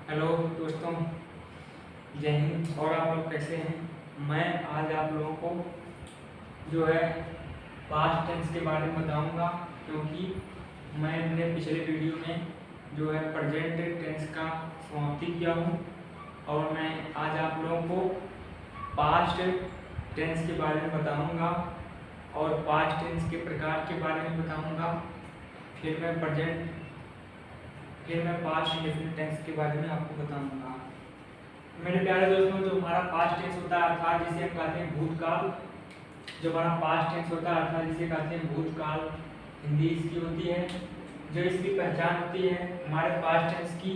Hello दोस्तों, जय हिंद। और आप लोग कैसे हैं? मैं आज आप लोगों को जो है पास्ट टेंस के बारे में बताऊंगा, क्योंकि मैं अपने पिछले वीडियो में जो है प्रेजेंट टेंस का समाप्ति किया हूं, और मैं आज आप लोगों को पास्ट टेंस के बारे में बताऊंगा और पास्ट टेंस के प्रकार के बारे में बताऊंगा। फिर मैं पास्ट इंडेफिनिट टेंस के बारे में आपको बताऊंगा। मेरे प्यारे दोस्तों, जो हमारा पास्ट टेंस होता है अर्थात जिसे हम कहते हैं भूतकाल, जो हमारा पास्ट टेंस होता है अर्थात जिसे कहते हैं भूतकाल, हिंदी इसकी होती है। जो इसकी पहचान होती है हमारे पास्ट टेंस की,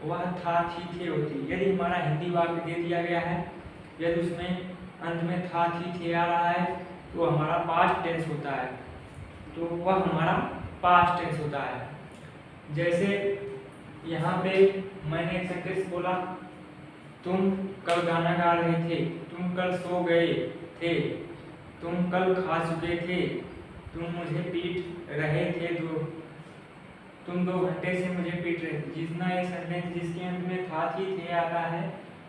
वह था थी थे होती है। यदि हमारा हिंदी वाक्य दे दिया गया है, यदि उसमें अंत में था थी थे आ रहा है, तो हमारा पास्ट टेंस होता है, तो वह हमारा पास्ट टेंस होता है। जैसे यहाँ पे मैंने एक सेंटेंस बोला, तुम कल गाना गा रहे थे, तुम कल सो गए थे, तुम कल खा चुके थे, तुम मुझे पीट रहे थे, तुम 2 घंटे से मुझे पीट रहे थे। जितना ये सेंटेंस जिसके अंत में था थी थे आता है,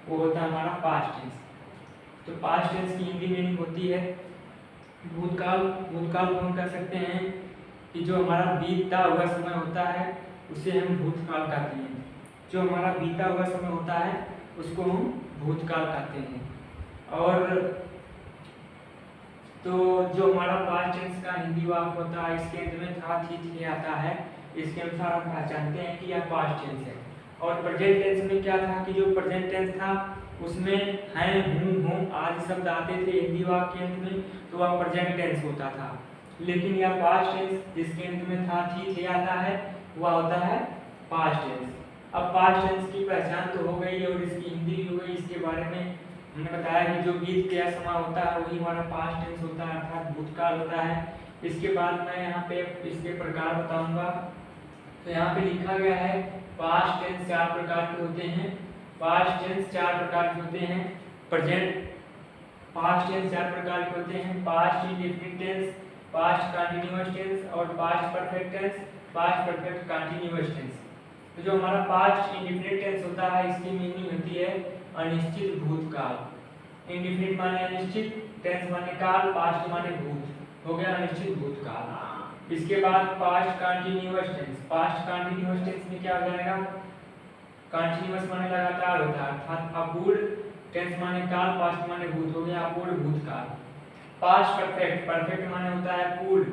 वो होता है हमारा पास्ट टेंस। तो पास्ट टेंस की हिंदी मीनिंग होती है भूतकाल। भूतकाल को हम कह सकते हैं कि जो हमारा बीतता हुआ समय होता है उसे हम भूतकाल कहते हैं। जो हमारा बीता हुआ समय होता है उसको हम भूतकाल कहते हैं। और तो जो हमारा पास्ट टेंस का हिंदी वाक्य होता है, इसके अंत में था थी थे आता है, इसके अनुसार हम पहचानते हैं कि यह पास्ट टेंस है। और प्रेजेंट टेंस में क्या था कि जो प्रेजेंट टेंस था उसमें हैं, हूँ, आदि शब्द आते थे हिंदी वाक्य के अंत में, तो वह प्रेजेंट टेंस होता था। लेकिन यह पास्ट टेंस जिसके अंत में था थी थे आता है, वह होता है पास्ट टेंस। अब पास्ट टेंस की पहचान तो हो गई और इसकी हिंदी भी हो गई। इसके बारे में हमने बताया कि जो बीत गया समय होता है वही हमारा पास्ट टेंस होता है अर्थात भूतकाल होता है। इसके बाद मैं यहाँ पे इसके प्रकार बताऊंगा। तो यहाँ पे लिखा गया है पास्ट टेंस 4 प्रकार के होते हैं। पास्ट टेंस 4 प्रकार के होते हैं। प्रेजेंट पास्ट टेंस 4 प्रकार के होते हैं। Past indefinite tense, past continuous tense और past perfect tense, past perfect continuous tense. तो जो हमारा पास्ट इंडेफिनिट टेंस होता है, इसकी मीनिंग होती है अनिश्चित भूतकाल। इंडेफिनिट माने अनिश्चित, टेंस माने काल, पास्ट माने भूत, हो गया अनिश्चित भूतकाल। इसके बाद past continuous tense. Past continuous tense में क्या हो जाएगा? कंटीन्यूअस माने लगातार होता है अर्थात अपूर्ण, टेंस माने काल, पास्ट माने भूत, हो गया अपूर्ण भूतकाल। पास्ट परफेक्ट, परफेक्ट माने होता है पूर्ण,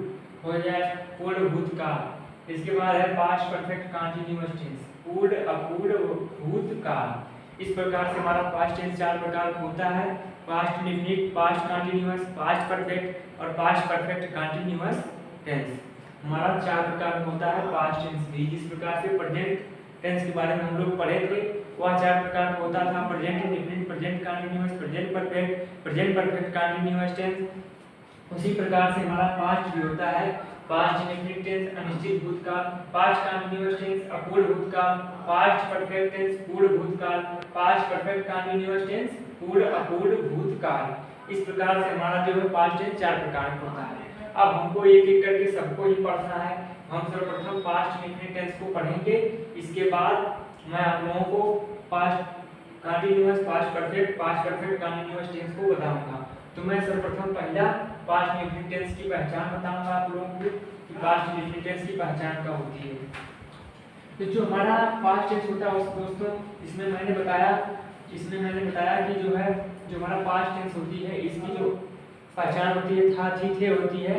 हो जाए पूर्ण भूतकाल। इसके बाद है पास्ट परफेक्ट कंटीन्यूअस टेंस, पूर्ण, अपूर्ण, भूतकाल। इस प्रकार से हमारा पास्ट टेंस 4 प्रकार का होता है। Past indefinite, past continuous, past perfect और पास्ट परफेक्ट कंटीन्यूअस टेंस। हमारा 4 प्रकार का होता है पास्ट टेंस भी। जिस प्रकार से प्रेजेंट टेंस के बारे में हम लोग पढ़े थे, वह 4 प्रकार का होता था। Present indefinite, present continuous, present perfect, present perfect continuous tense. उसी प्रकार से हमारा पास्ट भी होता है। पास्ट इंडेफिनिट टेंस अनिश्चित भूतकाल, पास्ट कंटीन्यूअस टेंस अपूर्ण भूतकाल, पास्ट परफेक्ट टेंस पूर्ण भूतकाल, पास्ट परफेक्ट कंटीन्यूअस टेंस पूर्ण अपूर्ण भूतकाल। इस प्रकार से हमारा जो है पास्ट टेंस 4 प्रकार का होता है। अब हमको एक एक करके सबको ही पढ़ना है। हम सर्वप्रथम पास्ट इंडेफिनिट टेंस को पढ़ेंगे, इसके बाद मैं आप लोगों को past continuous, past perfect continuous tense को बताऊंगा। तो मैं सर्वप्रथम पहला पास्ट इंडेफिनिट टेंस की पहचान बताऊंगा आप लोगों को कि पास्ट इंडेफिनिट टेंस की पहचान क्या होती है। तो जो हमारा पास्ट टेंस होता है दोस्तों, इसमें मैंने बताया कि जो हमारा पास्ट टेंस होती है, इसकी जो पहचान होती है था थी थे होती है।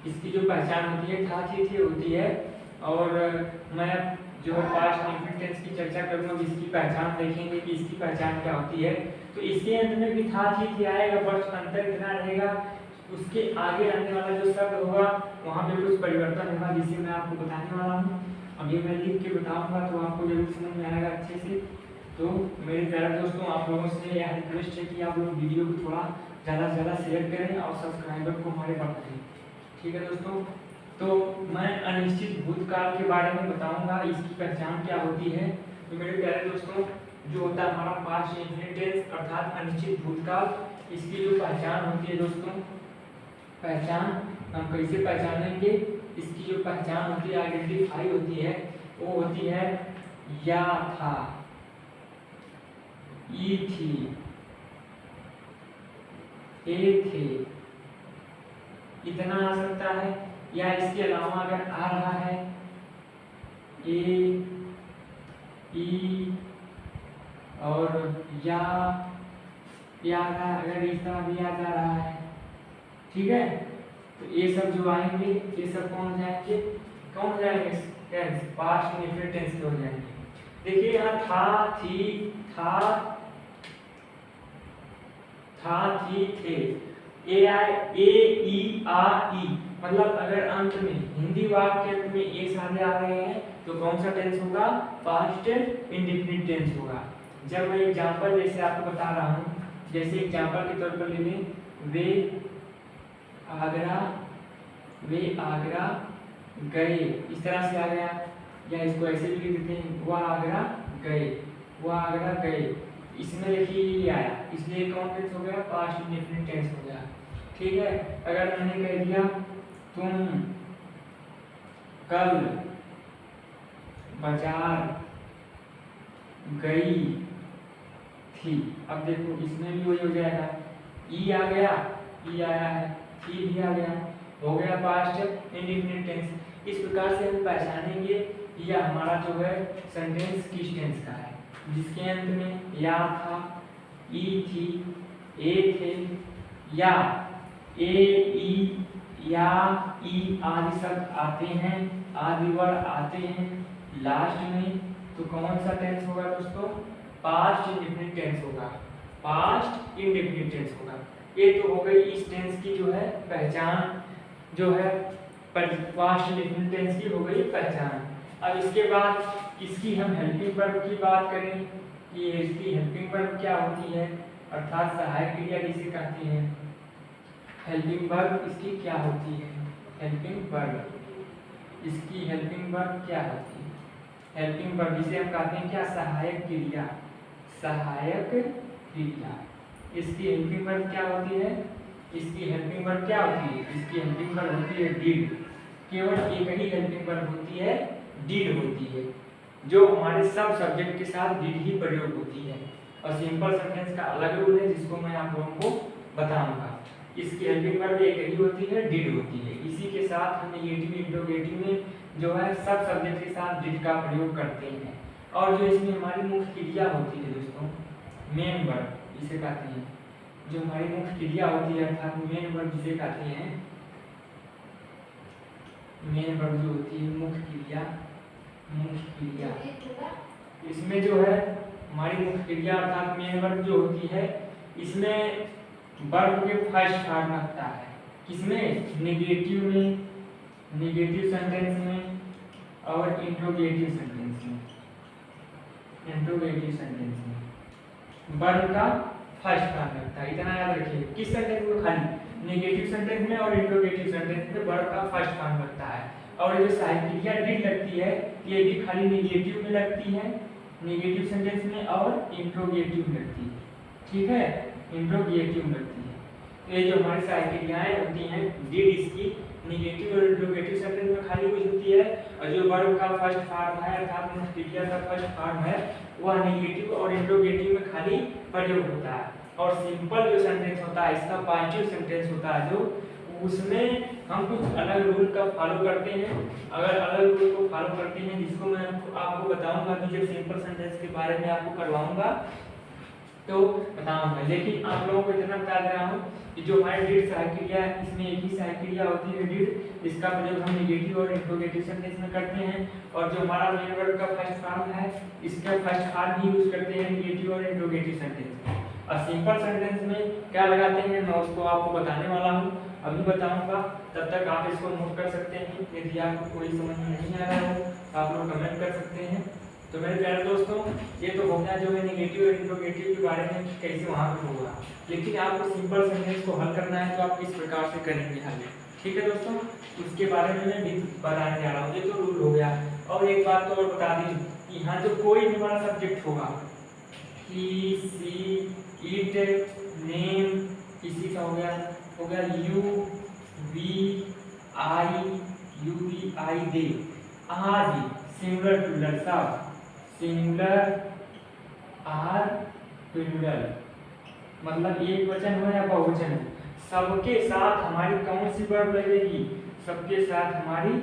इसकी जो पहचान होती है था थी थे होती है। और मैं जो पास्ट इंडेफिनिट टेंस की चर्चा करूंगा, इसकी पहचान देखेंगे कि इसकी पहचान क्या होती है। तो इसके अंत में भी था थी आएगा, बस अंतर इतना रहेगा, उसके आगे आने वाला जो शब्द होगा वहाँ पे कुछ परिवर्तन होगा, जिसे मैं आपको बताने वाला हूँ। अभी मैं लिख के बताऊंगा तो आपको जरूर समझ में आएगा अच्छे से। तो मेरे प्यारे दोस्तों, आप लोगों से यह रिक्वेस्ट है कि आप लोग वीडियो को थोड़ा ज़्यादा से ज़्यादा शेयर करें और सब्सक्राइबर को हमारे बढ़ाएं। ठीक है दोस्तों, तो मैं अनिश्चित भूतकाल के बारे में बताऊंगा, इसकी पहचान क्या होती है। तो मेरे प्यारे दोस्तों, जो होता है हमारा पास्ट इंडेफिनिट टेंस अर्थात अनिश्चित भूतकाल, इसकी जो पहचान होती है दोस्तों, पहचान हम कैसे पहचानेंगे? इसकी जो पहचान होती है, आइडेंटिफाई होती है, वो होती है या था, ई थी, ए थे, इतना आ सकता है। या इसके अलावा अगर आ रहा है ए, ई और या आ रहा है, अगर इस तरह भी आ जा रहा है, ठीक है, तो ये सब जो आएंगे ये सब कौन हो जाएंगे, टेंस, पास्ट इंडेफिनिट टेंस के हो जाएंगे। देखिए यहाँ था, थी, था, थी, थे, ए ई आ ई, मतलब अगर अंत में हिंदी वाक्य के अंत में ए सारे आ रहे हैं तो कौन सा टेंस होगा, पास्ट इंडेफिनिट टेंस होगा। जब मैं एग्जांपल जैसे आपको बता रहा हूँ, जैसे एग्जांपल के तौर पर ले लें, वे आगरा गए, इस तरह से आ गया, या इसको ऐसे भी लिख देते हैं, वह आगरा गए, इसमें देखिए ये आया, इसलिए कौन टेंस हो गया, पास्ट इंडेफिनिट टेंस हो गया। ठीक है, अगर मैंने कह दिया तुम कल बाजार गई थी, अब देखो इसमें भी वही हो जाएगा, ई आ गया, ई आया है, थी भी आ गया, हो गया पास्ट इंडेफिनिट टेंस। इस प्रकार से हम पहचानेंगे यह हमारा जो है सेंटेंस किस टेंस का है, जिसके अंत में या था, ई थी, ए थे, या ए ई या ई आदि शब्द आते हैं, आदि वर्ड आते हैं लास्ट में, तो कौन सा टेंस होगा दोस्तों, पास्ट इंडेफिनिट टेंस होगा, पास्ट इंडेफिनिट टेंस होगा। ये तो हो गई इस टेंस की जो है पहचान, जो है पास्ट इंडेफिनिट टेंस की हो गई पहचान। अब इसके बाद इसकी हम हेल्पिंग वर्ब की बात करें कि इसकी हेल्पिंग वर्ब क्या होती है, अर्थात सहायक क्रिया जिसे कहते हैं। हेल्पिंग वर्ब इसकी क्या होती है, हेल्पिंग वर्ब, इसकी हेल्पिंग वर्ब क्या होती है, हेल्पिंग वर्ब जिसे हम कहते हैं क्या, सहायक क्रिया, सहायक क्रिया। इसकी हेल्पिंग वर्ब क्या होती है, इसकी हेल्पिंग वर्ब क्या होती है, इसकी हेल्पिंग वर्ब होती है डिड। केवल एक ही हेल्पिंग वर्ब होती है, डिड होती है, जो हमारे सब सब्जेक्ट के साथ डिड ही प्रयोग होती है। और सिंपल सेंटेंस का अलग रूल है जिसको मैं आप लोगों को बताऊंगा। इसकी हेल्पिंग वर्ब एक ही होती है, डिड होती है। इसी के साथ हम नेगेटिव इंट्रोगेटिव में जो है सब सब्जेक्ट के साथ डिड का प्रयोग करते हैं। और जो इसमें हमारी मुख्य क्रिया होती है दोस्तों, मेन वर्ब जिसे कहते हैं, जो हमारी मुख्य क्रिया होती है अर्थात मेन वर्ब जिसे कहते हैं, मेन वर्ब जो होती है मुख्य क्रिया, इसमें जो है हमारी मुख्य क्रिया अर्थात मेन वर्ब जो होती है, इसमें वर्ब के फर्स्ट फॉर्म लगता है, किसमें, नेगेटिव में, नेगेटिव सेंटेंस में और इंट्रोगेटिव सेंटेंस में, इंट्रोगेटिव सेंटेंस में वर्ब का फर्स्ट फॉर्म लगता है। इतना याद रखिए, किस सेंटेंस में, खाली नेगेटिव सेंटेंस में और इंट्रोगेटिव सेंटेंस में वर्ब का फर्स्ट फॉर्म लगता है। और जो सहायक क्रिया डिड लगती है ये भी खाली नेगेटिव में लगती है, नेगेटिव सेंटेंस में और इंट्रोगेटिव में लगती है, ठीक है, इंट्रोगेटिव में लगती है। ये जो हमारी सहायक क्रियाएं होती हैं डिड इसकी नेगेटिव और इंट्रोगेटिव सेंटेंस में खाली यूज होती है, और जो वर्ब का फर्स्ट फॉर्म है अर्थात क्रिया का फर्स्ट फॉर्म है वह नेगेटिव और इंट्रोगेटिव में खाली प्रयोग होता है। और सिंपल जो सेंटेंस होता है इसका पॉजिटिव सेंटेंस होता है, जो उसमें हम कुछ अलग रूल का फॉलो करते हैं। अगर अलग रूल को फॉलो करते हैं जिसको मैं आपको बताऊंगा कि जब सिंपल सेंटेंस के बारे में आपको करवाऊंगा तो बताऊंगा, लेकिन आप लोगों को इतना बता दे रहा हूँ कि जो हमारी डिड सहायक क्रिया है इसमें एक ही सहायक क्रिया होती है डिड, इसका प्रयोग हम नेगेटिव और इंट्रोगेटिव सेंटेंस में करते हैं। और जो हमारा मेन वर्ब का फर्स्ट फॉर्म है इसका फर्स्ट फॉर्म ही यूज करते हैं नेगेटिव और इंट्रोगेटिव सेंटेंस में। और सिंपल सेंटेंस में क्या लगाते हैं मैं उसको आपको बताने वाला हूँ, अभी बताऊंगा, तब तक आप इसको नोट कर सकते हैं। यदि आपको कोई समझ में नहीं आ रहा हो तो आप लोग कमेंट कर सकते हैं। तो मेरे प्यारे दोस्तों ये तो हो गया जो है नेगेटिव और इंट्रोगेटिव के बारे में कैसे वहाँ पर होगा, लेकिन आपको सिंपल सेंटेंस को हल करना है तो आप किस प्रकार से करेंगे हल, ठीक है दोस्तों, उसके बारे में मैं भी बताने जा रहा हूँ। ये तो रूल हो गया। और एक बात तो और बता दी कि यहाँ जो कोई भी हमारा सब्जेक्ट होगा, ही, सी, इट, नेम, किसी का हो गया यू, वी, आई, दे, आदि, सिंगुलर प्लूरल सब सिंगुलर आर प्लूरल, मतलब एक वचन हो या बहुवचन हो, सबके साथ हमारी कौन सी वर्ब लगेगी, सबके साथ हमारी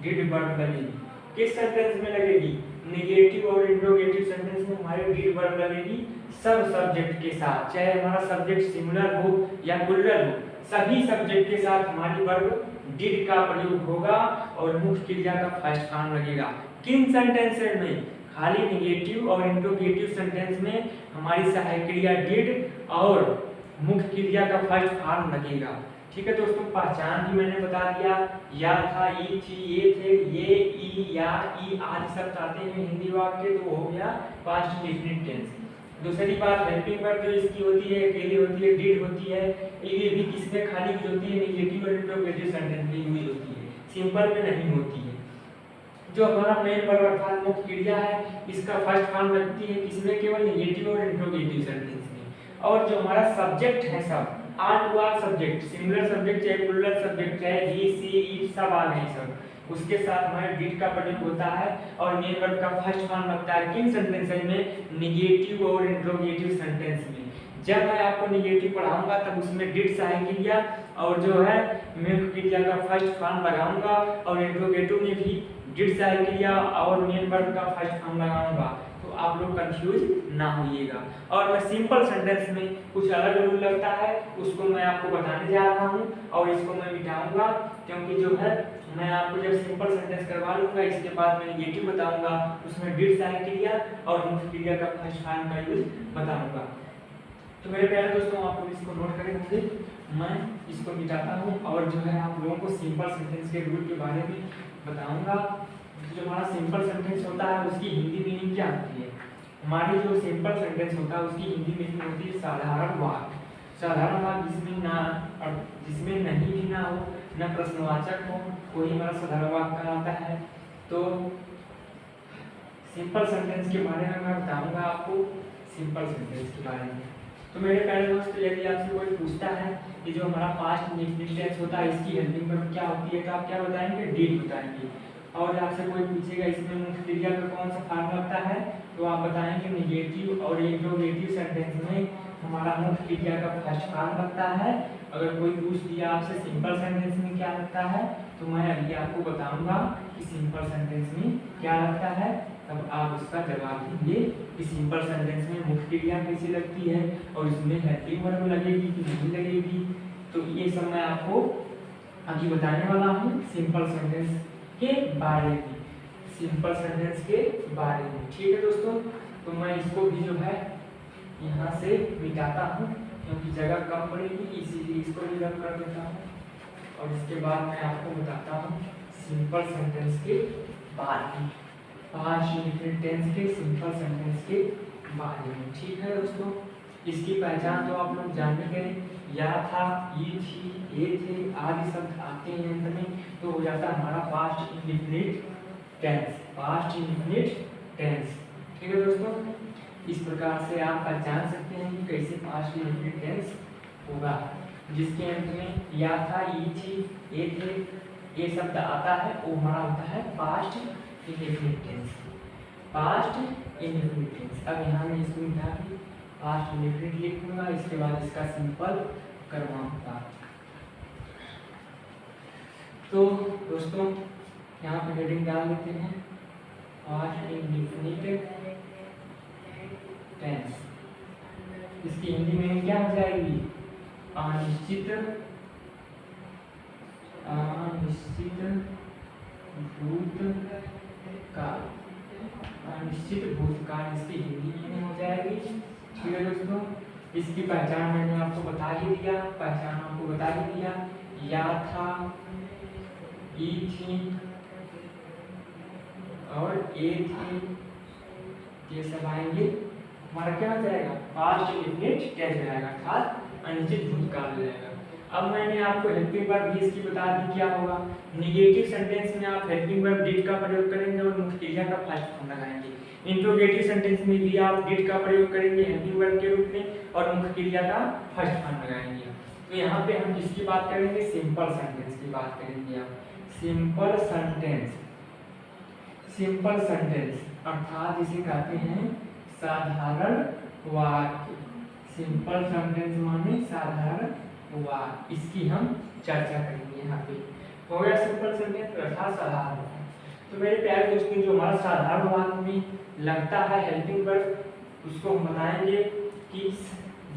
डिड वर्ब लगेगी। किस सेंटेंस में लगेगी, नेगेटिव और इंट्रोगेटिव सेंटेंस में हमारी डिड वर्ब लगेगी सब सब्जेक्ट के साथ, चाहे हमारा सब्जेक्ट सिंगुलर हो या प्लूरल हो, सभी सब्जेक्ट के साथ हमारी वर्ब डिड का प्रयोग होगा और मुख्य क्रिया का फर्स्ट फॉर्म लगेगा। किन सेंटेंसेस में, खाली नेगेटिव और इंट्रोगेटिव सेंटेंस में हमारी सहायक क्रिया डिड और मुख्य क्रिया का फर्स्ट फॉर्म लगेगा। ठीक है दोस्तों, पहचान भी मैंने बता दिया, या था, ई थी, ये थे, ये, ई, या, ई आदि शब्द आते हैं हिंदी वाक्य, तो हो गया पास्ट इंडेफिनिट टेंस। दूसरी बात, हेल्पिंग वर्ब जो इसकी होती है, अकेली होती है, डिड होती है, ये भी किसमें खाली यूज होती है, नेगेटिव और इंट्रोगेटिव सेंटेंस में यूज होती है, सिंपल में नहीं होती है। जो हमारा मेन वर्ब अर्थात मुख्य क्रिया है, इसका फर्स्ट फॉर्म लगती है किसमें, केवल नेगेटिव और इंट्रोगेटिव सेंटेंस में। और जो हमारा सब्जेक्ट है सब आर टू आर सब्जेक्ट, सिंगुलर सब्जेक्ट चाहे प्लूरल सब्जेक्ट चाहे ही, सी, इट सब आ गए सब, उसके साथ हमारे डिड का प्रयोग होता है और मेन वर्ब का फर्स्ट फॉर्म लगता है किन सेंटेंसेस में, नेगेटिव और इंट्रोगेटिव सेंटेंस में। जब मैं आपको नेगेटिव पढ़ाऊंगा तब उसमें डिड सहायक क्रिया और जो है मुख्य क्रिया का फर्स्ट फॉर्म लगाऊंगा, और इंट्रोगेटिव में भी डिड सहायक क्रिया और मेन वर्ब का फर्स्ट फॉर्म लगाऊंगा, तो आप लोग कंफ्यूज ना होइएगा। और मैं सिंपल सेंटेंस में कुछ अलग रूल लगता है, उसको मैं आपको बताने जा रहा हूँ और इसको मैं मिटाऊंगा, क्योंकि जो है मैं आपको जब सिंपल सेंटेंस करवा लूंगा इसके बाद मैं नेगेटिव बताऊंगा, उसमें डिड सहायक क्रिया और मुख्य क्रिया का फर्स्ट फॉर्म का यूज बताऊंगा। तो मेरे प्यारे दोस्तों, आप लोग इसको नोट करें होंगे, मैं इसको मिटाता हूँ और जो है आप लोगों को सिंपल सेंटेंस के रूल के बारे में बताऊंगा। जो हमारा सिंपल सेंटेंस होता है उसकी हिंदी मीनिंग क्या होती है, हमारी जो सिंपल सेंटेंस होता है उसकी हिंदी मीनिंग होती है साधारण वाक्य। साधारण वाक्य जिसमें नहीं भी ना हो, न प्रश्नवाचक हो, कोई हमारा साधारण वाक्य कहलाता है। तो सिंपल सेंटेंस के बारे में मैं बताऊंगा आपको, सिंपल सेंटेंस के बारे में। तो मेरे प्यारे दोस्त, यदि आपसे कोई पूछता है कि जो हमारा पास्ट इंडेफिनिट टेंस होता है इसकी हेल्पिंग वर्ब क्या होती है, तो आप क्या बताएंगे, डिड बताएंगे। और आपसे कोई पूछेगा इसमें मुख्य क्रिया का कौन सा फॉर्म लगता है, तो आप बताएंगे नेगेटिव और इंट्रोगेटिव सेंटेंस में हमारा मुख्य क्रिया का फर्स्ट फॉर्म लगता है। अगर कोई पूछ दिया आपसे सिंपल सेंटेंस में क्या लगता है, तो मैं अभी आपको बताऊंगा कि सिंपल सेंटेंस में क्या लगता है, तब आप उसका जवाब देंगे कि सिंपल सेंटेंस में मुख्य क्रिया कैसी लगती है और इसमें हेल्पिंग वर्ब लगेगी कि नहीं लगेगी। तो ये सब मैं आपको अभी बताने वाला हूँ सिंपल सेंटेंस के बारे में, सिंपल सेंटेंस के बारे में। ठीक है दोस्तों, तो मैं इसको भी जो है यहाँ से मिटाता हूँ क्योंकि जगह कम पड़ेगी, इसीलिए इसको भी रब कर देता हूँ और इसके बाद मैं आपको बताता हूँ सिंपल सेंटेंस के बारे में, पास्ट इंडेफिनिट टेंस के सिंपल सेंटेंस के बारे में। ठीक है दोस्तों, इसकी पहचान तो आप लोग जान गए, या था, ये थी, ये थे आदि शब्द आते हैं अंत में, तो हो जाता है हमारा past indefinite tense, past indefinite tense. ठीक है दोस्तों, इस प्रकार से आप पहचान सकते हैं कि कैसे पास्ट इंडेफिनिट टेंस होगा, जिसके अंत में या था, ये थी, ये थे, ये शब्द आता है, वो हमारा होता है past indefinite tense, past indefinite tense. अब यहाँ में इसको मिटा के पास्ट इंडेफिनिट लिखूंगा, इसके बाद इसका सिंपल करवाऊंगा। तो दोस्तों यहाँ पे हेडिंग डाल देते हैं पास्ट इंडेफिनिट टेंस। इसकी हिंदी में क्या हो जाएगी, अनिश्चित भूतकाल, अनिश्चित भूतकाल इसकी हिंदी में हो जाएगी। ठीक है दोस्तों, इसकी पहचान मैंने आपको बता ही दिया, पहचान आपको बता ही दिया, या था, ई थी और ए थे, ये सब आएंगे, हमारा क्या हो जाएगा, पास्ट इंडेफिनिट टेंस हो जाएगा, अर्थात अनिश्चित भूतकाल हो जाएगा। अब मैंने आपको हेल्पिंग वर्ब भी इसकी बता दी क्या होगा, नेगेटिव सेंटेंस में आप हेल्पिंग वर्ब डिड का प्रयोग करेंगे और मुख्य क्रिया का फर्स्ट फॉर्म लगाएंगे। इंट्रोगेटिव सेंटेंस में भी आप डिड का प्रयोग करेंगे हेल्पिंग वर्ब के रूप में और मुख्य क्रिया का फर्स्ट फॉर्म लगाएंगे। तो यहाँ पे हम किसकी बात करेंगे, सिंपल सेंटेंस की बात करेंगे। आप सिंपल सेंटेंस, सिंपल सेंटेंस अर्थात इसे कहते हैं साधारण वाक्य। सिंपल सेंटेंस माने साधारण वाक्य, इसकी हम चर्चा करेंगे यहाँ पे। हो गया सिंपल सेंटेंस अर्थात साधारण वाक्य। तो मेरे प्यारे दोस्तों, जो हमारा साधारण वाक्य में लगता है हेल्पिंग वर्ब, उसको हम बताएंगे कि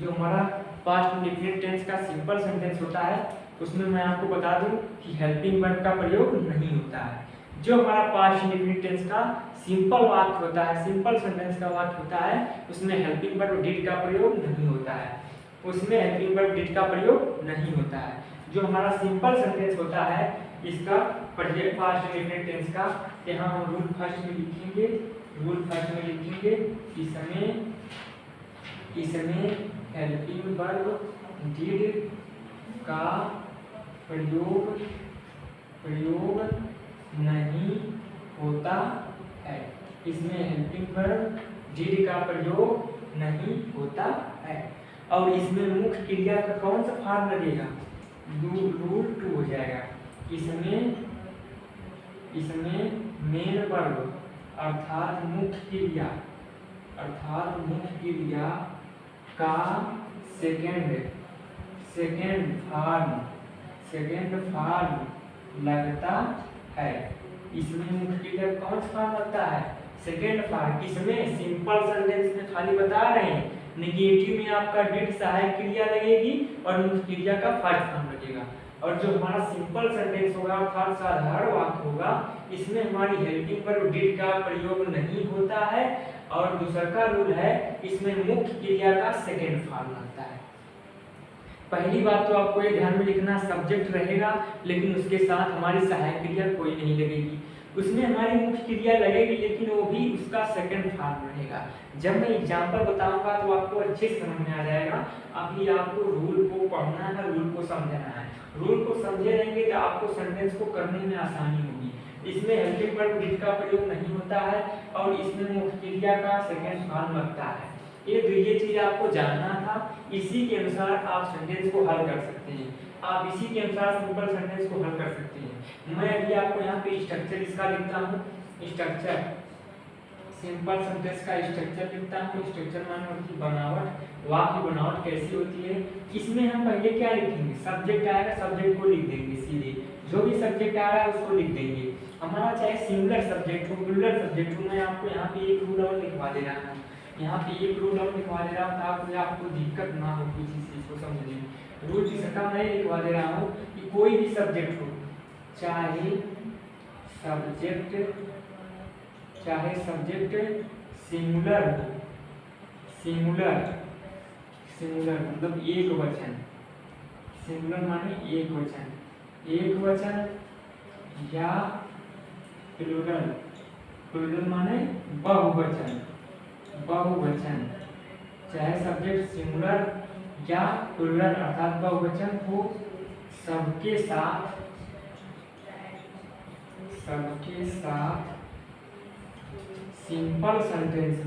जो हमारा पास्ट इंडेफिनिट टेंस का सिंपल सेंटेंस होता है उसमें मैं आपको बता दूं कि हेल्पिंग वर्ब का प्रयोग नहीं होता है। जो हमारा पास्ट इंडेफिनिट टेंस का सिंपल वाक्य होता है, सिंपल सेंटेंस का वाक्य होता है, उसमें हेल्पिंग वर्ब डिड का प्रयोग नहीं होता है, उसमें हेल्पिंग वर्ब डिड का प्रयोग नहीं होता है। जो हमारा सिंपल सेंटेंस होता है इसका पास्ट इंडेफिनिट टेंस का, यहाँ हम रूल फर्स्ट में लिखेंगे, इसमें हेल्पिंग वर्ब डिड का प्रयोग नहीं होता है। इसमें हेल्पिंग वर्ब डिड का प्रयोग नहीं होता है। और इसमें मुख्य क्रिया का कौन सा फॉर्म लगेगा? रूल 2 हो जाएगा। इसमें मेन वर्ब अर्थात मुख्य क्रिया का सेकेंड फॉर्म लगता है। इसमें मुख्य क्रिया कौन सा फॉर्म लगता है? Second form. इसमें सिंपल सेंटेंस में खाली बता रहे हैं, नेगेटिव में आपका डिड सहायक क्रिया लगेगी और मुख्य क्रिया का फर्स्ट फॉर्म लगेगा। और जो हमारा सिंपल सेंटेंस होगा अर्थात साधारण वाक्य होगा, इसमें हमारी हेल्पिंग वर्ब डिड का प्रयोग नहीं होता है। और दूसरा का रूल है, इसमें मुख्य क्रिया का सेकेंड फॉर्म लगता है। पहली बात तो आपको ये ध्यान में लिखना, सब्जेक्ट रहेगा लेकिन उसके साथ हमारी सहायक क्रिया कोई नहीं लगेगी। उसमें हमारी मुख्य क्रिया लगेगी लेकिन वो भी उसका सेकंड फॉर्म रहेगा। जब मैं एग्जांपल बताऊंगा तो आपको अच्छे से समझ में आ जाएगा। अभी आपको रूल को पढ़ना है, रूल को समझना है। रूल को समझे रहेंगे तो आपको सेंटेंस को करने में आसानी होगी। इसमें हेल्पिंग वर्ब डिड का प्रयोग नहीं होता है और इसमें मुख्य क्रिया का सेकंड फॉर्म लगता है। ये चीज आपको जानना था। इसी के अनुसार आप सेंटेंस को हल कर सकते हैं। आप इसी के अनुसार सिंपल सेंटेंस को हल कर सकते हैं। मैं अभी आपको यहाँ पे स्ट्रक्चर इसका लिखता हूँ। स्ट्रक्चर सिंपल सेंटेंस का स्ट्रक्चर लिखता हूँ। स्ट्रक्चर माने होती है बनावट, वाक्य बनावट कैसी होती है। इसमें हम पहले क्या लिखेंगे? सब्जेक्ट आएगा, सब्जेक्ट को लिख देंगे सीधे। जो भी सब्जेक्ट आ रहा है उसको लिख देंगे। हमारा चाहे सिंगुलर सब्जेक्ट हो, प्लूरल सब्जेक्ट हो। मैं आपको यहाँ पे एक रूल और लिखवा दे रहा हूँ, यहाँ पे एक रूल और लिखवा दे रहा हूँ ताकि आपको दिक्कत ना हो किसी चीज को समझने में। रूल की सटा मैं लिखवा दे रहा हूँ कि कोई भी सब्जेक्ट हो, चाहे सब्जेक्ट सिंगुलर हो, सिंगुलर मतलब एक वचन, सिंगुलर माने एक वचन या प्लूरल माने बहुवचन। चाहे सब्जेक्ट सिंगुलर या प्लूरल अर्थात बहुवचन हो, सबके साथ सिंपल सेंटेंस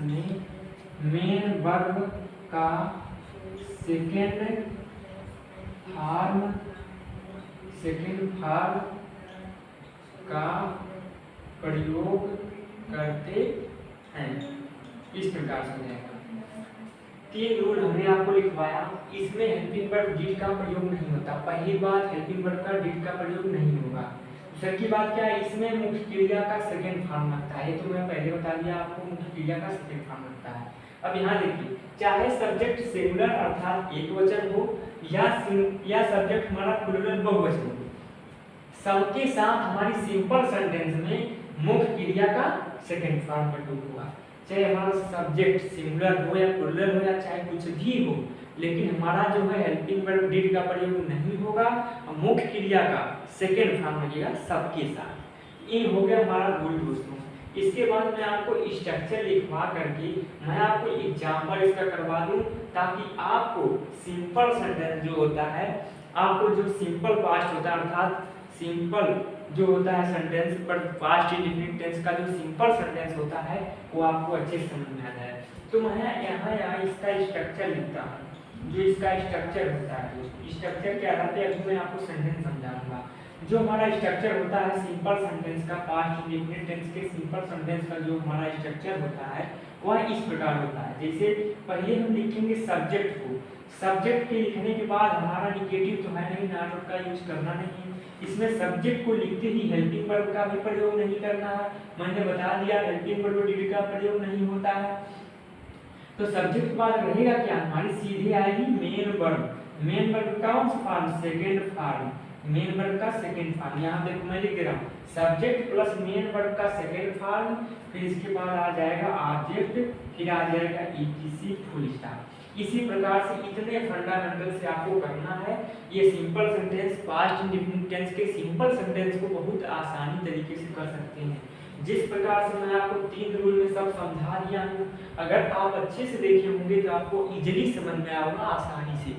में मेन वर्ब का सेकेंड फॉर्म का प्रयोग करते हैं। इस प्रकार से जाएगा। 3 रूल हमने आपको लिखवाया। इसमें हेल्पिंग वर्ब डिड का प्रयोग नहीं होता। पहली बात, हेल्पिंग वर्ब का डिड का प्रयोग नहीं होगा। दूसरी बात क्या है? इसमें मुख्य क्रिया का सेकंड फॉर्म लगता है। ये तो मैं पहले बता दिया आपको, मुख्य क्रिया का सेकंड फॉर्म लगता है। अब यहाँ देखिए, चाहे सब्जेक्ट सिंगुलर अर्थात एक वचन हो या सब्जेक्ट हमारा प्लूरल बहुवचन हो, सबके साथ हमारी सिंपल सेंटेंस में मुख्य क्रिया का सेकंड फॉर्म प्रयोग होगा। चाहे हमारा सब्जेक्ट सिंगुलर हो या प्लूरल हो या चाहे कुछ भी हो, लेकिन हमारा जो है हेल्पिंग वर्ब डिड का प्रयोग नहीं होगा। मुख्य क्रिया का सेकंड फॉर्म लगेगा सबके साथ। ये हो गया हमारा रूल दोस्तों। इसके बाद मैं आपको स्ट्रक्चर लिखवा करके मैं आपको एग्जांपल इसका करवा दूं ताकि आपको सिंपल सेंटेंस जो होता है, आपको जो सिंपल पास्ट होता है अर्थात सिंपल जो होता है सेंटेंस पर पास्ट इंडेफिनिट टेंस का जो सिंपल सेंटेंस होता है वो आपको अच्छे से समझ में आ जाए। तो मैं यहाँ इसका स्ट्रक्चर लिखता हूँ। जो इसका स्ट्रक्चर होता है दोस्तों, स्ट्रक्चर क्या रहता है अभी मैं आपको सेंटेंस समझाऊंगा। जो हमारा स्ट्रक्चर होता है सिंपल सेंटेंस का, पास्ट इंडेफिनिट टेंस के सिंपल सेंटेंस का जो हमारा स्ट्रक्चर होता है वह इस प्रकार होता है। जैसे पहले हम लिखेंगे सब्जेक्ट को, सब्जेक्ट के लिखने के बाद हमारा निगेटिव तो है नहीं, नॉट वर्ब का यूज करना नहीं, इसमें सब्जेक्ट को लिखते ही हेल्पिंग वर्ब का भी प्रयोग नहीं करना है, मैंने बता दिया हेल्पिंग वर्ब डिड का प्रयोग नहीं होता है। तो सब्जेक्ट के बाद रहेगा क्या, हमारी सीधे आएगी मेन वर्ब, मेन वर्ब का कौन सा form, second form, main verb का सेकंड फॉर्म। यहाँ देखो मैं लिख रहा हूँ सब्जेक्ट प्लस मेन वर्ब का सेकंड फॉर्म, फिर इसके बाद आ जाएगा ऑब्जेक्ट, फिर आ जाएगा ईटीसी फुल स्टॉप। इसी प्रकार से इतने फंडामेंटल से आपको करना है। ये simple sentence, past indefinite tense के सिंपल सेंटेंस को बहुत आसानी तरीके से कर सकते हैं। जिस प्रकार से मैं आपको 3 रूल में सब समझा दिया हूँ, अगर आप अच्छे से देखे होंगे तो आपको इजीली समझ में आएगा आसानी से,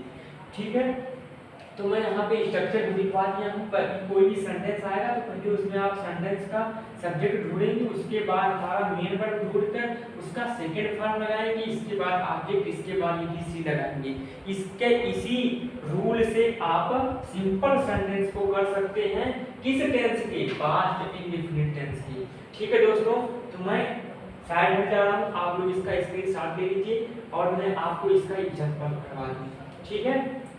ठीक है। तो मैं यहाँ पे स्ट्रक्चर भी लिखवा दिया हूँ, पर कोई भी सेंटेंस आएगा तो पहले उसमें आप सेंटेंस का सब्जेक्ट ढूंढेंगे, उसके बाद हमारा मेन वर्ब ढूंढकर उसका सेकंड फॉर्म लगाएंगे, इसके बाद ऑब्जेक्ट, इसके बाद ईटीसी लगाएंगे। इसके इसी रूल से आप सिंपल सेंटेंस को कर सकते हैं, किस टेंस के, पास्ट इंडेफिनिट टेंस के, ठीक है दोस्तों। तो मैं साइड में जा रहा हूँ, आप लोग इसका स्क्रीनशॉट ले लीजिए और मैं आपको इसका एग्जांपल करवा दूँ, ठीक है।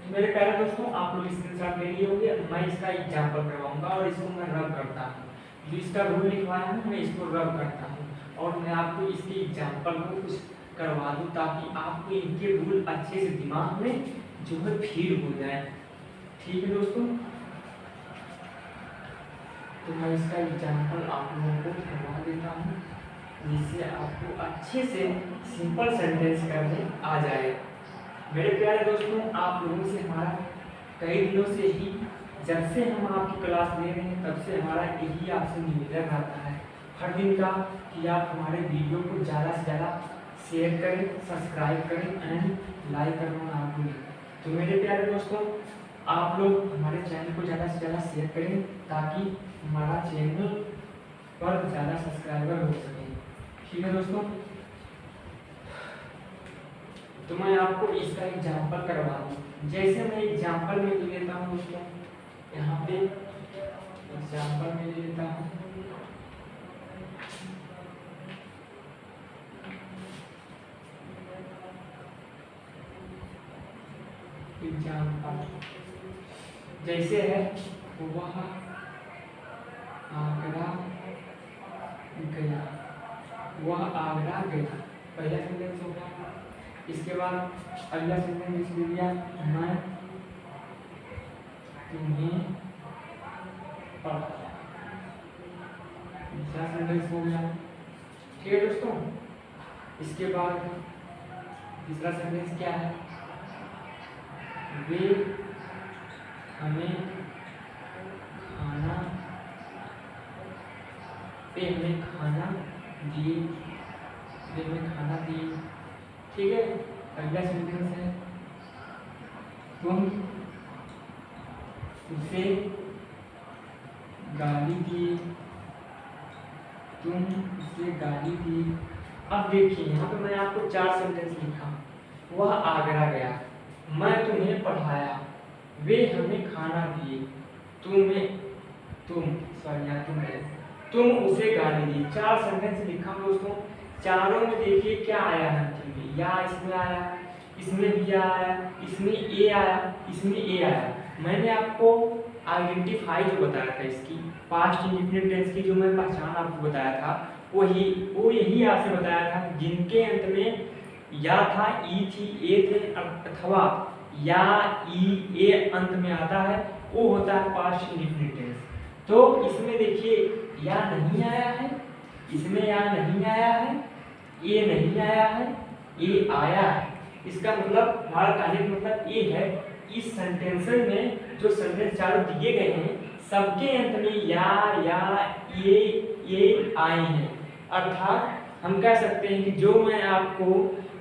मेरे प्यारे दोस्तों आप लोग स्क्रीनशॉट ले लिए होंगे, मैं इसका एग्जांपल करवाऊंगा और इसको मैं रब करता हूँ, जो इसका रूल लिखवाया है मैं इसको रब करता हूँ और मैं आपको इसके एग्जांपल को कुछ करवा दूँ ताकि आपको इनके रूल अच्छे से दिमाग में जो है फील हो जाए, ठीक है दोस्तों। तो मैं इसका एग्जांपल आप लोगों को करवा देता हूँ जिससे आपको अच्छे से सिंपल सेंटेंस करने आ जाए। मेरे प्यारे दोस्तों आप लोगों से हमारा कई दिनों से ही, जब से हम आपकी क्लास ले रहे हैं तब से हमारा यही आपसे निवेदन रहता है हर दिन का कि आप हमारे वीडियो को ज़्यादा से ज़्यादा शेयर करें, सब्सक्राइब करें एंड लाइक करना ना भूलें। तो मेरे प्यारे दोस्तों आप लोग हमारे चैनल को ज़्यादा से ज़्यादा शेयर करें ताकि हमारा चैनल पर ज़्यादा सब्सक्राइबर हो सके, ठीक है दोस्तों। तो मैं आपको इसका एग्जांपल करवा दूँ, जैसे मैं एग्जांपल में ले लेता हूँ दोस्तों, यहाँ पे एग्जांपल में ले लेता हूँ, एग्जांपल जैसे है वह आगरा गया, वह आगरा गया, पहला सेंटेंस हो गया। इसके बाद अगला सेंटेंस लिख दिया, मैं तुम्हें पढ़ाया, दूसरा सेंटेंस हो गया, ठीक है दोस्तों। इसके बाद तीसरा सेंटेंस क्या है, वे हमें खाना दिए, वे हमें खाना दिए, ठीक है। अगला सेंटेंस है, तुम उसे गाली दिए, तुम उसे गाली दी। अब देखिए यहाँ पे मैं आपको 4 सेंटेंस लिखा, वह आगरा गया, मैं तुम्हें पढ़ाया, वे हमें खाना दिए, तुम उसे गाली दी। 4 सेंटेंस लिखा दोस्तों, चारों में देखिए क्या आया है, या इसमें आया, इसमें भी आया, इसमें ए आया, इसमें ए आया। मैंने आपको आइडेंटिफाई जो बताया था इसकी पास्ट इंडेफिनिट टेंस की जो मैं पहचान आपको बताया था वो यही आपसे बताया था, जिनके अंत में या था, ई थी, ए थे अथवा या ई ए अंत में आता है वो होता है पास्ट इंडेफिनिट टेंस। तो इसमें देखिए या नहीं आया है, इसमें या नहीं आया है, ए नहीं आया है, ए आया है। इसका मतलब हमारा कहने का मतलब ये है इस सेंटेंस में जो सेंटेंस चारों दिए गए हैं सबके अंत में या ये आए हैं। अर्थात हम कह सकते हैं कि जो मैं आपको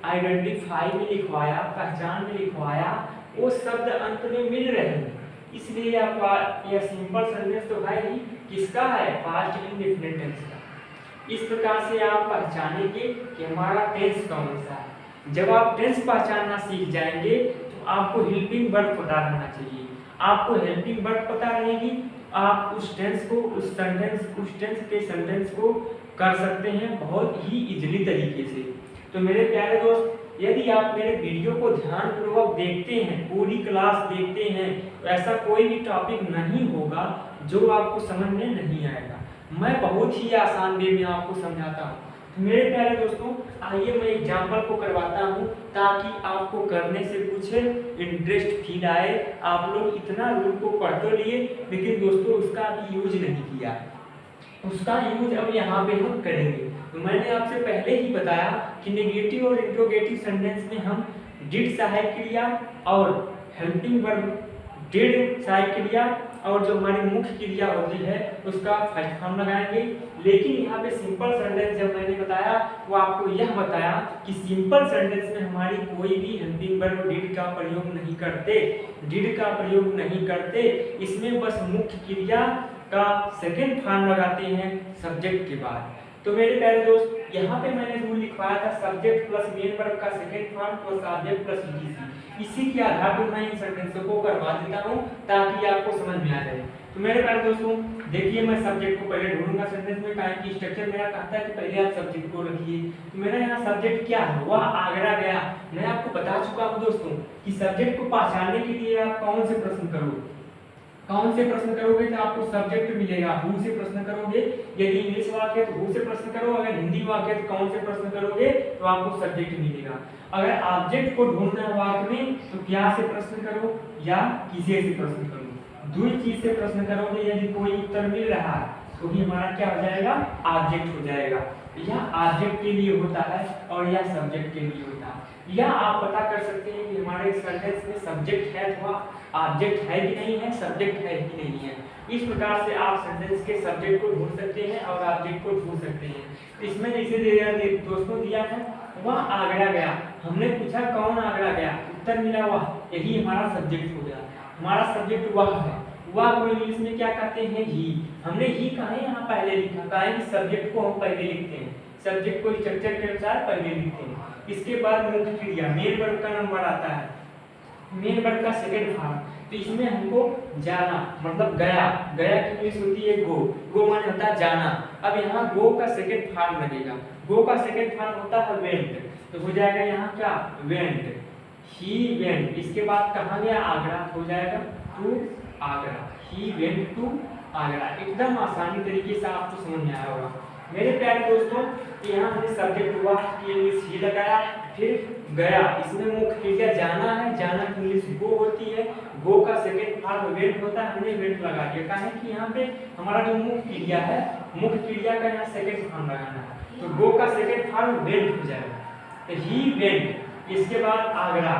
आइडेंटिफाई में लिखवाया, पहचान में लिखवाया, वो शब्द अंत में मिल रहे हैं। इसलिए आपका यह सिंपल सेंटेंस तो है ही, किसका है, पास्ट इंडेफिनिट टेंस का। इस प्रकार से आप पहचानेंगे कि हमारा टेंस कौन सा है। जब आप टेंस पहचानना सीख जाएंगे तो आपको हेल्पिंग वर्ब पता रहना चाहिए। आपको हेल्पिंग वर्ब पता रहेगी, आप उस टेंस के सेंटेंस को कर सकते हैं बहुत ही इजीली तरीके से। तो मेरे प्यारे दोस्त, यदि आप मेरे वीडियो को ध्यानपूर्वक देखते हैं, पूरी क्लास देखते हैं, तो ऐसा कोई भी टॉपिक नहीं होगा जो आपको समझ में नहीं आएगा। मैं बहुत ही आसान वे में आपको समझाता हूँ। तो मेरे प्यारे दोस्तों, आइए मैं एग्जाम्पल को करवाता हूँ ताकि आपको करने से कुछ इंटरेस्ट फील आए। आप लोग इतना रूल को पढ़ तो लिए, लेकिन दोस्तों उसका अभी यूज नहीं किया, उसका यूज अब यहाँ पे हम करेंगे। तो मैंने आपसे पहले ही बताया कि नेगेटिव और इंट्रोगेटिव सेंटेंस में हम डिड सहायक क्रिया और हेल्पिंग वर्ब डिड सहायक क्रिया और जो हमारी मुख्य क्रिया होती है उसका फर्स्ट फॉर्म लगाएंगे। लेकिन यहाँ पे सिंपल सेंटेंस जब मैंने बताया वो आपको यह बताया कि सिंपल सेंटेंस में हमारी कोई भी हेल्पिंग वर्ब डिड का प्रयोग नहीं करते, डिड का प्रयोग नहीं करते। इसमें बस मुख्य क्रिया का सेकेंड फॉर्म लगाते हैं सब्जेक्ट के बाद। तो मेरे प्यारे दोस्त, यहाँ पे मैंने रूल लिखवाया था सब्जेक्ट प्लस मेन वर्ब का second form plus object plus etc. इसी के आधार पर मैं इन सेंटेंसों को करवा देता हूँ ताकि आपको समझ में आ जाए। तो मेरे प्यारे दोस्तों, देखिए मैं सब्जेक्ट को पहले ढूंढूंगा सेंटेंस में, कहा कि स्ट्रक्चर मेरा कहता है कि पहले आप सब्जेक्ट को रखिए। तो मेरा यहाँ सब्जेक्ट क्या है, वह आगरा गया। मैं आपको बता चुका हूँ दोस्तों कि सब्जेक्ट को पहचानने के लिए आप कौन से प्रश्न करोगे, कौन से प्रश्न करोगे तो आपको सब्जेक्ट मिलेगा। हु से प्रश्न करोगे, यदि इंग्लिश वाक्य तो हु से प्रश्न करो, अगर हिंदी वाक्य तो कौन से प्रश्न करोगे तो आपको सब्जेक्ट मिलेगा। अगर ऑब्जेक्ट को ढूंढना है वाक्य में तो क्या से प्रश्न करो या किसे से प्रश्न करो, दो चीज से प्रश्न करोगे। यदि कोई उत्तर मिल रहा है तो भी हमारा क्या हो जाएगा, ऑब्जेक्ट हो जाएगा। यह ऑब्जेक्ट के लिए होता है और यह सब्जेक्ट के लिए होता है। या आप पता कर सकते हैं कि हमारे सेंटेंस में सब्जेक्ट है तो ऑब्जेक्ट है कि नहीं है, सब्जेक्ट है कि नहीं है। इस प्रकार से आप सेंटेंस के सब्जेक्ट को ढूंढ सकते हैं और ऑब्जेक्ट को ढूंढ सकते हैं। इसमें जैसे दोस्तों दिया है वह आगरा गया, हमने पूछा कौन आगरा गया, उत्तर मिला वह, यही हमारा सब्जेक्ट हो गया। हमारा सब्जेक्ट वह है, वह को इंग्लिश में क्या कहते हैं, ही। हमने ही कहा है यहाँ पहले लिखा, कहा है कि सब्जेक्ट को हम पहले लिखते हैं, सब्जेक्ट को स्ट्रक्चर के अनुसार पहले लिखते हैं। इसके बाद मुख्य क्रिया मेन वर्ब का नंबर आता है, मेन वर्ब का सेकंड फॉर्म। तो इसमें हमको जाना मतलब गया, गया की इंग्लिश होती है गो, गो माने होता है जाना। अब यहाँ गो का सेकंड फॉर्म लगेगा, गो का सेकंड फॉर्म होता है वेंट, तो हो जाएगा यहाँ क्या, वेंट, ही वेंट। इसके बाद कहाँ गया, आगरा, हो जाएगा to Agra, he went to Agra. एकदम आसानी तरीके से आपको समझ में आया होगा। मेरे प्यारे दोस्तों, यहाँ हमने सब्जेक्ट हुआ की इंग्लिश ही लगाया, फिर गया, इसमें मुख्य क्रिया जाना है, जाना की इंग्लिश गो होती है, गो का सेकंड फॉर्म वेंट होता है, हमने वेंट लगा दिया। कहा है कि यहाँ पे हमारा जो मुख्य क्रिया है, मुख्य क्रिया का यहाँ सेकंड फॉर्म लगाना है, तो गो का सेकंड फॉर्म वेंट हो जाएगा, तो ही वेंट। इसके बाद आगरा,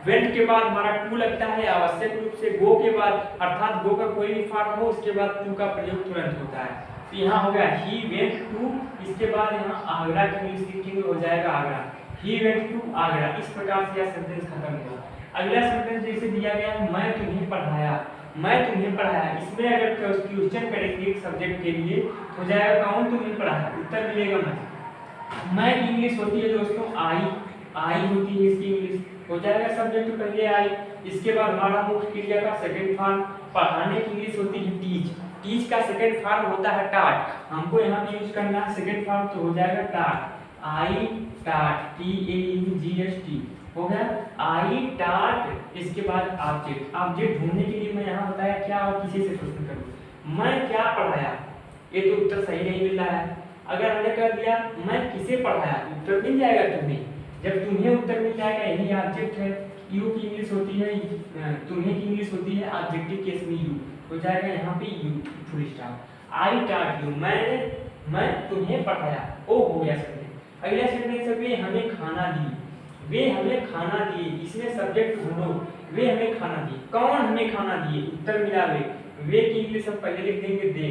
वेंट के बाद हमारा टू लगता है आवश्यक रूप से गो के बाद, अर्थात गो का कोई भी फॉर्म हो उसके बाद टू का प्रयोग तुरंत होता है। तो यहाँ हो गया ही वेंट टू, इसके बाद यहाँ आगरा की इंग्लिश लिखेंगे, हो जाएगा Agra, he went to Agra. इस प्रकार से यह सेंटेंस खत्म हुआ। अगला सेंटेंस जैसे दिया गया है, मैं तुम्हें पढ़ाया, मैं तुम्हें पढ़ाया। इसमें अगर क्वेश्चन करेंगे सब्जेक्ट के लिए हो जाएगा कौन तुम्हें पढ़ाया, उत्तर मिलेगा मैं की इंग्लिश होती है दोस्तों आई, आई होती है इसकी इंग्लिश, हो जाएगा सब्जेक्ट पहले आई। इसके बाद हमारा मुख्य क्रिया का सेकंड फॉर्म, पढ़ाने की इंग्लिश होती है टीच, टीच का सेकंड फॉर्म होता है टाट, हमको यहाँ पे यूज करना है सेकंड फॉर्म, तो हो जाएगा टाट, आई टाट, TAUGHT, हो गया आई टाट। इसके बाद ऑब्जेक्ट, ऑब्जेक्ट ढूंढने के लिए मैं यहाँ बताया क्या और किसी से प्रश्न करूँ, मैं क्या पढ़ाया, ये तो उत्तर सही नहीं मिल रहा है। अगर हमने कर दिया मैं किसे पढ़ाया, उत्तर मिल जाएगा तुम्हें, जब तुम्हें उत्तर मिल जाएगा यही ऑब्जेक्ट है। यू की इंग्लिश होती है, तुम्हें की इंग्लिश होती है ऑब्जेक्टिव केस में यू, हो जाएगा यहाँ पे यू फुल स्टॉप। आई टाट यू, मैं तुम्हें पढ़ाया, ओ हो गया सेंटेंस। अगला सेंटेंस है वे हमें खाना दी, वे हमें खाना दिए, इसमें सब्जेक्ट ढूंढो, वे हमें खाना दिए, कौन हमें खाना दिए, उत्तर मिला वे की इंग्लिश हम पहले लिख देंगे दे,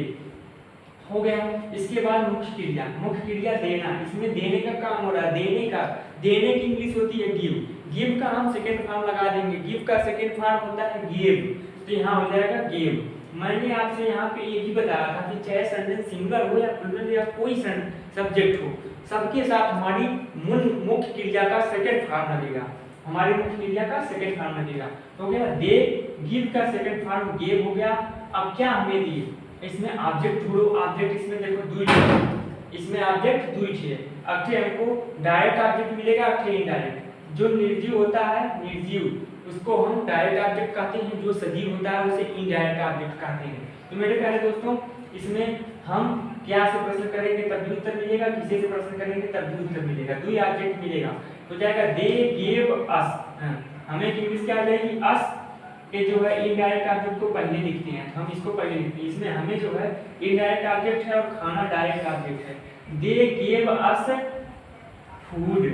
हो गया। इसके बाद मुख्य क्रिया, मुख्य क्रिया देना, इसमें देने का काम हो रहा है, देने का, देने की इंग्लिश होती है गिव, गिव का हम सेकंड फॉर्म लगा देंगे, गिव का सेकंड फॉर्म होता है गिव, तो यहाँ हो जाएगा गिव। मैंने आपसे यहाँ पे ये भी बताया था कि चाहे सेंटेंस सिंगल हो या प्लूरल या कोई सब्जेक्ट हो, सबके साथ हमारी मुख्य क्रिया का सेकंड फॉर्म लगेगा। हमारे मुख्य क्रिया का सेकंड फॉर्म लगेगा। तो हो गया दे गिव का सेकंड फॉर्म गेव हो गया। अब क्या हमें दिए, इसमें ऑब्जेक्ट ढूंढो। ऑब्जेक्ट इसमें देखो दुई है, इसमें ऑब्जेक्ट दुई है। अक्षय हमको डायरेक्ट ऑब्जेक्ट मिलेगा, अक्षय इनडायरेक्ट। जो निर्जीव होता है निर्जीव उसको हम डायरेक्ट ऑब्जेक्ट कहते हैं, जो सजीव होता है उसे इनडायरेक्ट ऑब्जेक्ट कहते हैं। तो मेरे प्यारे दोस्तों इसमें हम क्या से प्रश्न करेंगे तब भी उत्तर मिलेगा, किसी से प्रश्न करेंगे तब भी उत्तर मिलेगा, दुई ऑब्जेक्ट मिलेगा। तो जाएगा दे गिव अस। हमें इंग्लिश क्या आ जाएगी, अस के जो है इनडायरेक्ट ऑब्जेक्ट को पहले लिखते हैं, हम इसको पहले लिखते हैं। इसमें हमें जो है इनडायरेक्ट ऑब्जेक्ट है और खाना डायरेक्ट ऑब्जेक्ट है। दे गिव अस फूड,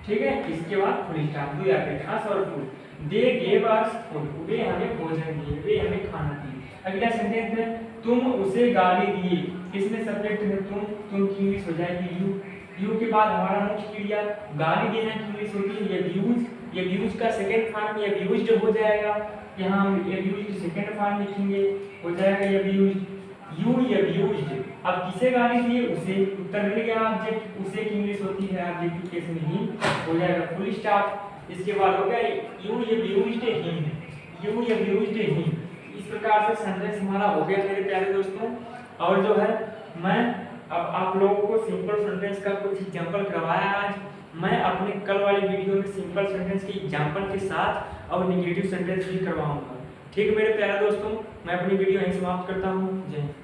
ठीक है। इसके बाद फुल स्टॉप, दुई ऑब्जेक्ट अस और food. They give us food, वे हमें भोजन दिए, वे हमें खाना दिए। अगला सेंटेंस है तुम उसे गाली दिए। किसमें सब्जेक्ट है तुम की इंग्लिश हो जाएगी यू। यू के बाद हमारा मुख्य क्रिया गाली देना की इंग्लिश होती है अब्यूज। ये अब्यूज का सेकंड फॉर्म ये अब्यूज्ड हो जाएगा। यहाँ हम अब्यूज्ड सेकंड फॉर्म लिखेंगे, हो जाएगा ये अब्यूज्ड। You abused. अब किसे गाली दिए, उसे। उत्तर मिल गया ऑब्जेक्ट, उसे की इंग्लिश होती है ऑब्जेक्टिव केस में ही, हो जाएगा फुल स्टॉप। इसके बाद हो गया you abused him, you abused him. इस प्रकार से सेंटेंस हमारा हो गया मेरे प्यारे दोस्तों। और जो है मैं अब आप लोगों को सिंपल सेंटेंस का कुछ एग्जांपल करवाया आज। मैं अपने कल वाली वीडियो में सिंपल सेंटेंस के एग्जांपल के साथ और नेगेटिव सेंटेंस भी करवाऊंगा। ठीक है मेरे प्यारे दोस्तों, मैं अपनी वीडियो यहीं समाप्त करता हूँ। जय हिंद।